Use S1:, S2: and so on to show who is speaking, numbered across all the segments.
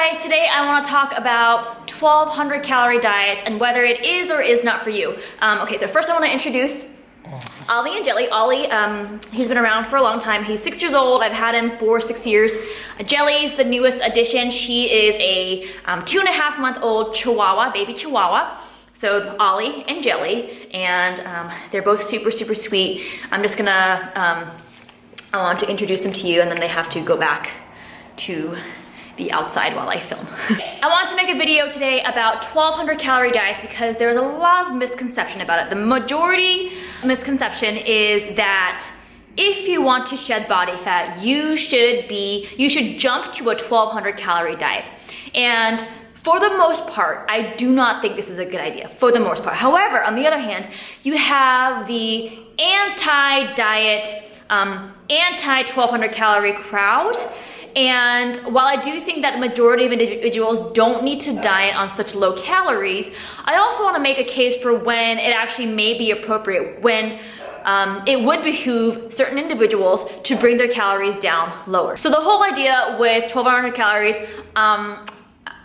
S1: guys, today I want to talk about 1200 calorie diets and whether it is or is not for you. Okay, so first I want to introduce Ollie and Jelly. Ollie, he's been around for a long time. He's 6 years old. I've had him for 6 years. Jelly's the newest addition. She is a 2.5-month-old Chihuahua, baby Chihuahua. So Ollie and Jelly, and they're both super, super sweet. I'm just gonna, I want to introduce them to you, and then they have to go back to the outside while I film. I want to make a video today about 1200 calorie diets because there's a lot of misconception about it. The majority misconception is that if you want to shed body fat, you should jump to a 1200 calorie diet. And for the most part, I do not think this is a good idea, for the most part. However, on the other hand, you have the anti-diet, anti-1200 calorie crowd. And while I do think that the majority of individuals don't need to diet on such low calories, I also want to make a case for when it actually may be appropriate, when it would behoove certain individuals to bring their calories down lower. So the whole idea with 1200 calories,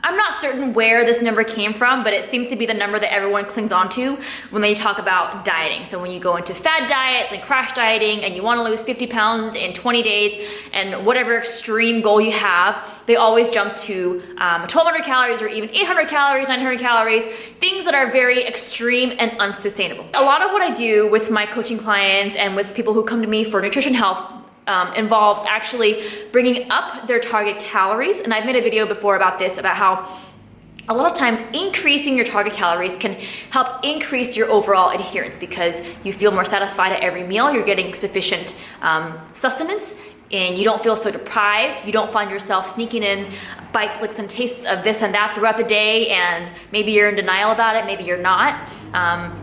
S1: I'm not certain where this number came from, but it seems to be the number that everyone clings on to when they talk about dieting. So when you go into fad diets and crash dieting and you want to lose 50 pounds in 20 days and whatever extreme goal you have, they always jump to 1200 calories or even 800 calories, 900 calories, things that are very extreme and unsustainable. A lot of what I do with my coaching clients and with people who come to me for nutrition help involves actually bringing up their target calories. And I've made a video before about this, about how a lot of times increasing your target calories can help increase your overall adherence because you feel more satisfied at every meal, you're getting sufficient sustenance, and you don't feel so deprived. You don't find yourself sneaking in bites, licks, and tastes of this and that throughout the day, and maybe you're in denial about it, maybe you're not.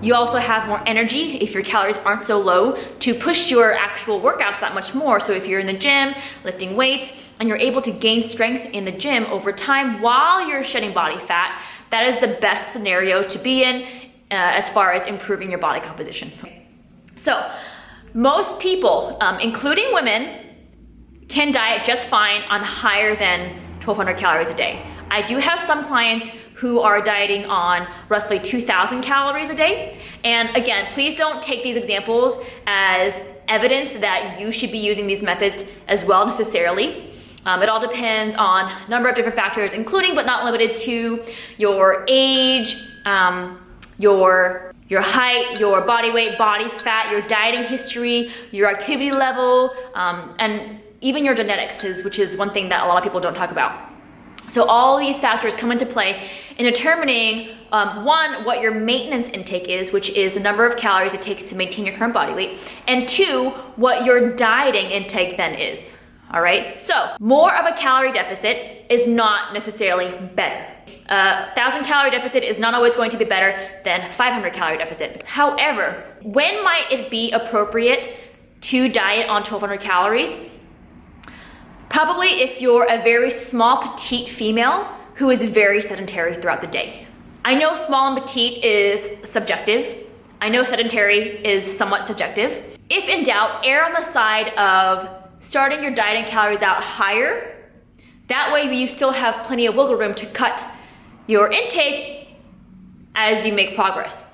S1: You also have more energy if your calories aren't so low to push your actual workouts that much more. So if you're in the gym lifting weights and you're able to gain strength in the gym over time while you're shedding body fat, that is the best scenario to be in as far as improving your body composition. So most people, including women, can diet just fine on higher than 1200 calories a day. I do have some clients who are dieting on roughly 2000 calories a day. And again, please don't take these examples as evidence that you should be using these methods as well necessarily. It all depends on a number of different factors, including but not limited to your age, your height, your body weight, body fat, your dieting history, your activity level, and even your genetics, which is one thing that a lot of people don't talk about. So all these factors come into play in determining, one, what your maintenance intake is, which is the number of calories it takes to maintain your current body weight, and two, what your dieting intake then is. All right, so more of a calorie deficit is not necessarily better. 1000 calorie deficit is not always going to be better than 500 calorie deficit. However, when might it be appropriate to diet on 1200 calories? Probably if you're a very small, petite female who is very sedentary throughout the day. I know small and petite is subjective. I know sedentary is somewhat subjective. If in doubt, err on the side of starting your dieting calories out higher. That way you still have plenty of wiggle room to cut your intake as you make progress.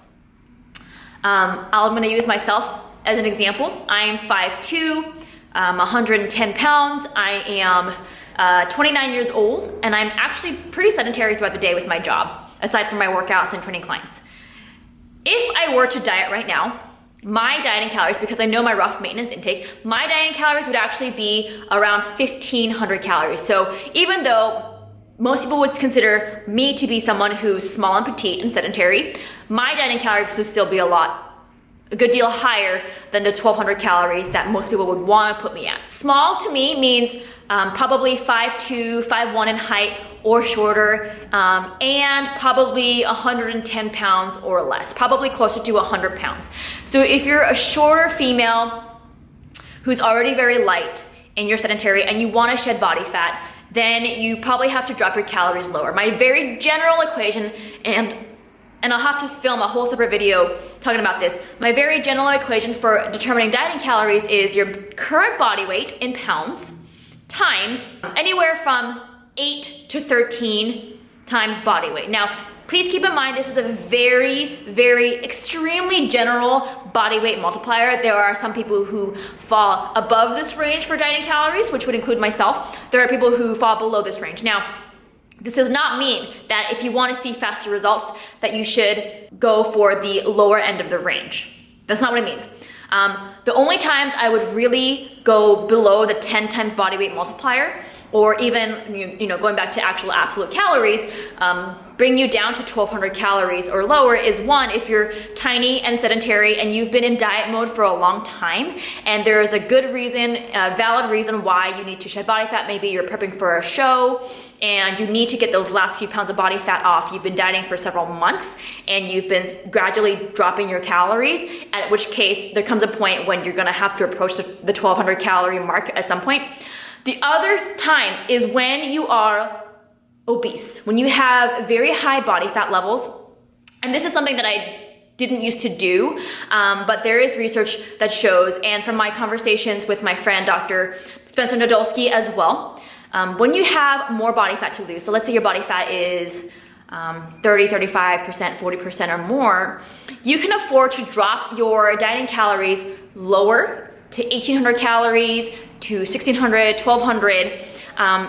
S1: I'm gonna use myself as an example. I am 5'2", 110 pounds. I am 29 years old, and I'm actually pretty sedentary throughout the day with my job, aside from my workouts and training clients. If I were to diet right now, my dieting calories, because I know my rough maintenance intake, my dieting calories would actually be around 1500 calories. So even though most people would consider me to be someone who's small and petite and sedentary, my dieting calories would still be a good deal higher than the 1200 calories that most people would want to put me at. Small to me means probably 5'2", 5'1" in height or shorter, and probably 110 pounds or less, probably closer to 100 pounds. So if you're a shorter female who's already very light and you're sedentary and you want to shed body fat, then you probably have to drop your calories lower. My very general equation, and I'll have to film a whole separate video talking about this. My very general equation for determining dieting calories is your current body weight in pounds times anywhere from 8 to 13 times body weight. Now, please keep in mind, this is a very, very extremely general body weight multiplier. There are some people who fall above this range for dieting calories, which would include myself. There are people who fall below this range. Now, this does not mean that if you want to see faster results, that you should go for the lower end of the range. That's not what it means. The only times I would really go below the 10 times body weight multiplier, or even going back to actual absolute calories, bring you down to 1200 calories or lower is one, if you're tiny and sedentary and you've been in diet mode for a long time and there is a good reason, a valid reason why you need to shed body fat. Maybe you're prepping for a show and you need to get those last few pounds of body fat off. You've been dieting for several months and you've been gradually dropping your calories, at which case there comes a point when you're gonna have to approach the 1200 calorie mark at some point. The other time is when you are obese, when you have very high body fat levels. And this is something that I didn't used to do, but there is research that shows, and from my conversations with my friend, Dr. Spencer Nadolski as well, when you have more body fat to lose, so let's say your body fat is 30, 35%, 40% or more, you can afford to drop your dieting calories lower to 1800 calories, to 1600, 1200.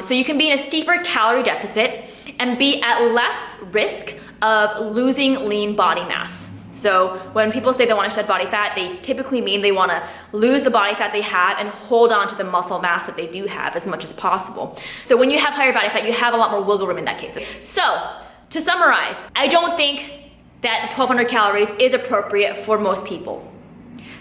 S1: So you can be in a steeper calorie deficit and be at less risk of losing lean body mass. So when people say they want to shed body fat, they typically mean they want to lose the body fat they have and hold on to the muscle mass that they do have as much as possible. So when you have higher body fat, you have a lot more wiggle room in that case. So to summarize, I don't think that 1200 calories is appropriate for most people.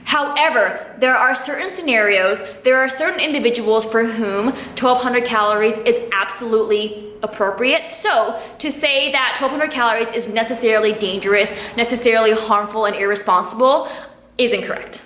S1: However, there are certain scenarios, there are certain individuals for whom 1200 calories is absolutely appropriate. So to say that 1200 calories is necessarily dangerous, necessarily harmful and irresponsible is incorrect.